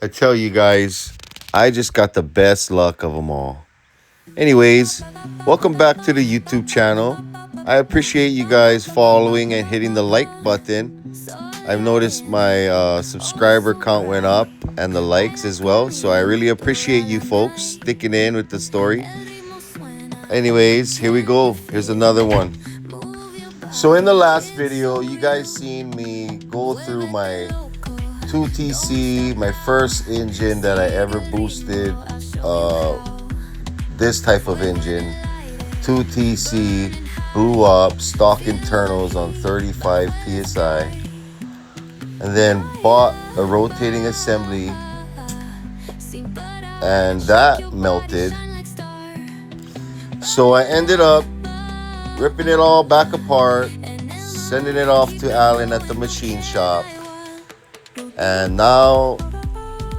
I tell you guys, I just got the best luck of them all. Anyways, welcome back to the YouTube channel. I appreciate you guys following and hitting the like button. I've noticed my subscriber count went up and the likes as well. So I really appreciate you folks sticking in with the story. Anyways, here we go. Here's another one. So in the last video, you guys seen me go through my 2TC, my first engine that I ever boosted. This type of engine, 2TC, blew up, stock internals on 35 PSI, and then bought a rotating assembly, and that melted. So I ended up ripping it all back apart, sending it off to Alan at the machine shop, and now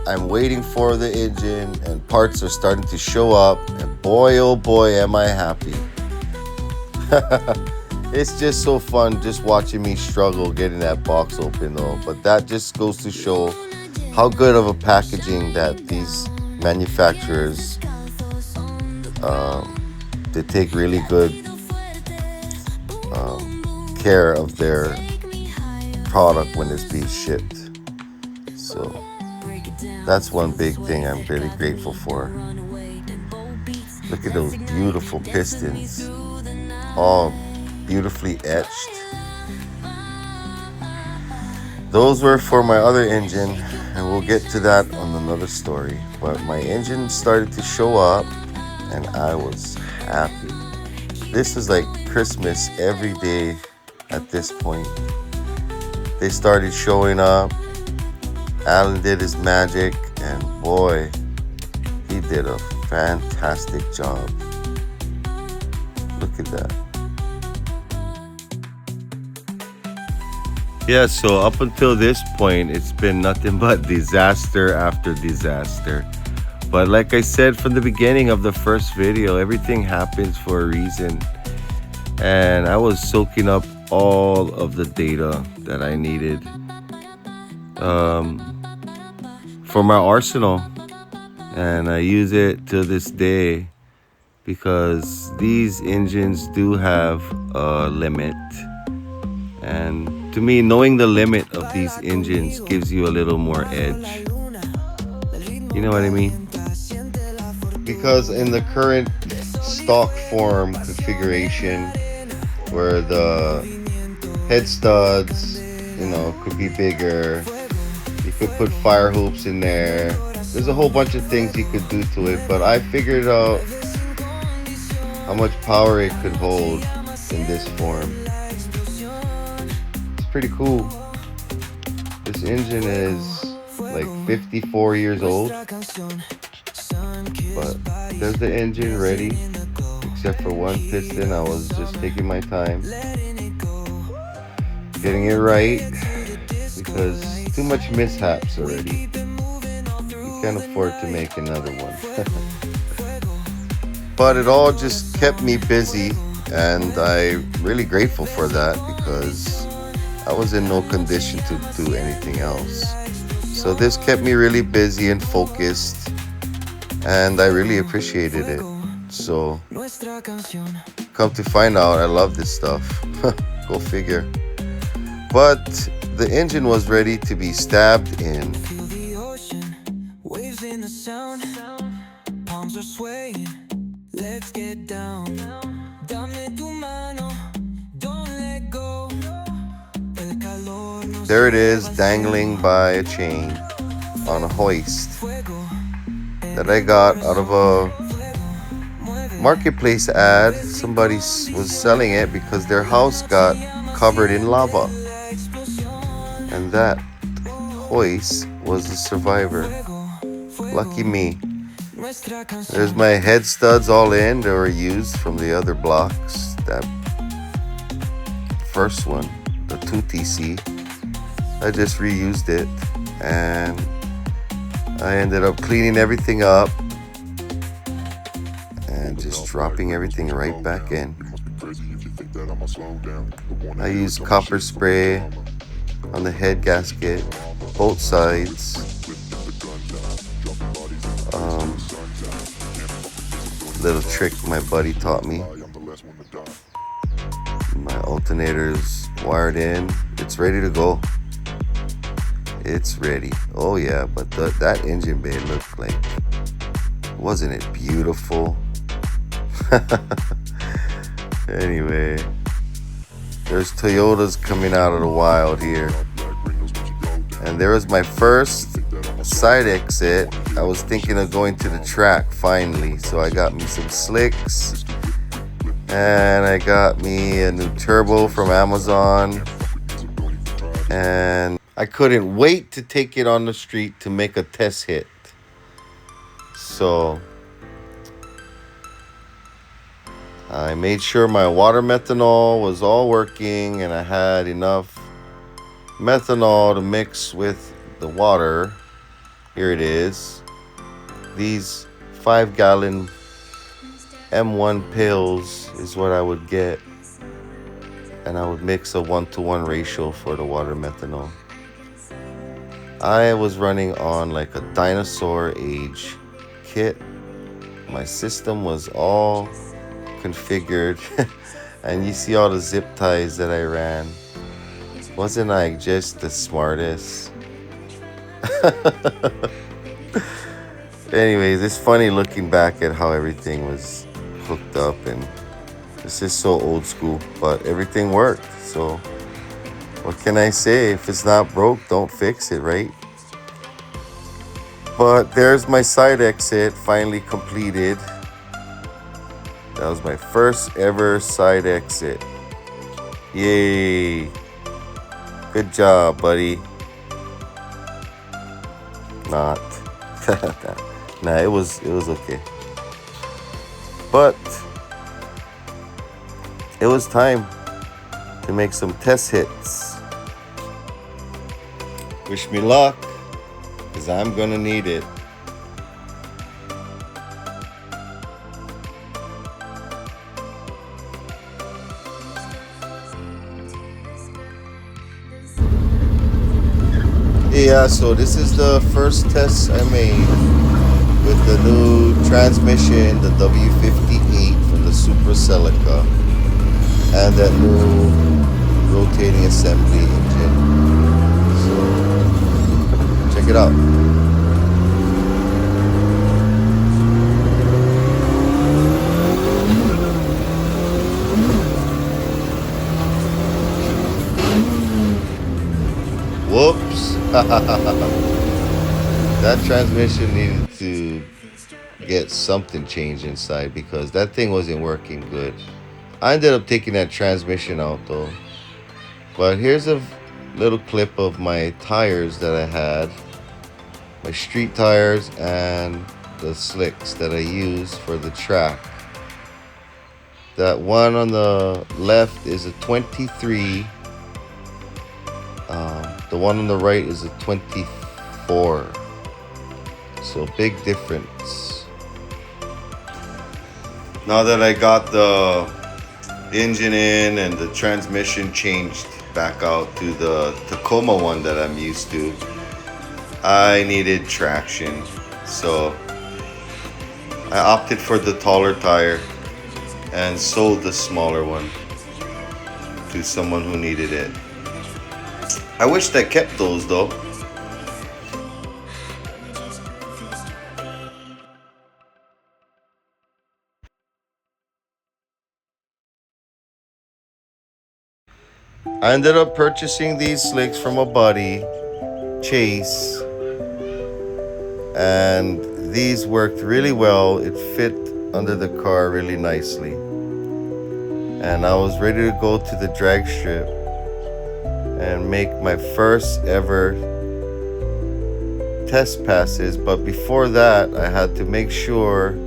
I'm waiting for the engine and parts are starting to show up, and boy oh boy am I happy. It's just so fun just watching me struggle getting that box open though, but that just goes to show how good of a packaging that these manufacturers they take really good care of their product when it's being shipped. So that's one big thing I'm really grateful for. Look at those beautiful pistons, all beautifully etched. Those were for my other engine, and we'll get to that on another story. But my engine started to show up, and I was happy. This is like Christmas every day at this point. They started showing up. Alan did his magic, and boy, he did a fantastic job. Look at that. Yeah, so up until this point, it's been nothing but disaster after disaster. But like I said from the beginning of the first video, everything happens for a reason. And I was soaking up all of the data that I needed for my arsenal, and I use it to this day because these engines do have a limit, and to me, knowing the limit of these engines gives you a little more edge. You know what I mean? Because in the current stock form configuration, where the head studs, could be bigger, you could put fire hoops in there. There's a whole bunch of things you could do to it, but I figured out how much power it could hold in this form. It's pretty cool. This engine is like 54 years old, but there's the engine ready, except for one piston. I was just taking my time getting it right because too much mishaps already. You can't afford to make another one. But it all just kept me busy, and I'm really grateful for that because I was in no condition to do anything else. So this kept me really busy and focused, and I really appreciated it. So come to find out, I love this stuff. Go figure. But the engine was ready to be stabbed in. Palms are swaying. Let's get down. Dame tu mano. Don't let go. There it is, dangling by a chain on a hoist that I got out of a marketplace ad. Somebody was selling it because their house got covered in lava, and that hoist was the survivor. Lucky me. There's my head studs all in. They were used from the other blocks. That first one, the 2TC, I just reused it, and I ended up cleaning everything up and just dropping everything right back in. I used copper spray on the head gasket, both sides, little trick my buddy taught me. My alternator's wired in. It's ready to go. It's ready. Oh yeah, but that engine bay looked like, wasn't it beautiful? Anyway, there's Toyotas coming out of the wild here. And there was my first side exit. I was thinking of going to the track finally. So I got me some slicks. And I got me a new turbo from Amazon. And I couldn't wait to take it on the street to make a test hit. So I made sure my water methanol was all working and I had enough methanol to mix with the water. Here it is. These 5-gallon M1 pills is what I would get. And I would mix a 1-to-1 ratio for the water methanol. I was running on like a dinosaur age kit. My system was all configured. And you see all the zip ties that I ran. Wasn't I just the smartest? Anyways, it's funny looking back at how everything was hooked up, and this is so old school, but everything worked. So what can I say? If it's not broke, don't fix it, right? But there's my side exit finally completed. That was my first ever side exit. Yay. Good job, buddy. Not. Nah, it was okay. But it was time to make some test hits. Wish me luck, because I'm gonna need it. Yeah, so this is the first test I made with the new transmission, the W58 from the Super Celica, and that new rotating assembly engine. So check it out. Whoops. That transmission needed to get something changed inside because that thing wasn't working good. I ended up taking that transmission out though. But here's a little clip of my tires that I had. My street tires and the slicks that I use for the track. That one on the left is a 23. The one on the right is a 24. So big difference. Now that I got the engine in and the transmission changed back out to the Tacoma one that I'm used to, I needed traction. So I opted for the taller tire and sold the smaller one to someone who needed it. I wish I kept those though. I ended up purchasing these slicks from a buddy, Chase, and these worked really well. It fit under the car really nicely. And I was ready to go to the drag strip and make my first ever test passes. But before that, I had to make sure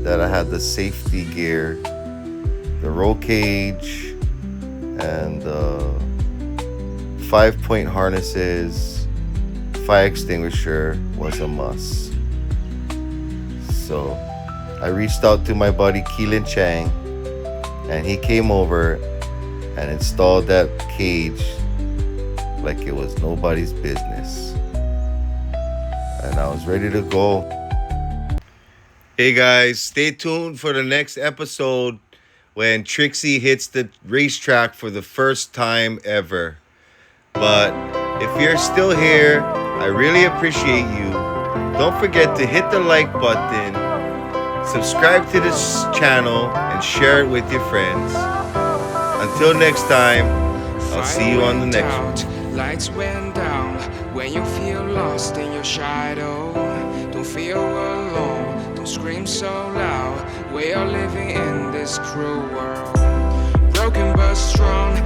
that I had the safety gear, the roll cage, and 5-point harnesses. Fire extinguisher was a must. So I reached out to my buddy Keelan Chang, and he came over and installed that cage like it was nobody's business. And I was ready to go. Hey guys, stay tuned for the next episode when Trixie hits the racetrack for the first time ever. But if you're still here, I really appreciate you. Don't forget to hit the like button, subscribe to this channel, and share it with your friends. Until next time, I'll see you on the next one. Lights went down when you feel lost in your shadow. Don't feel alone, don't scream so loud. We are living in this cruel world, broken but strong.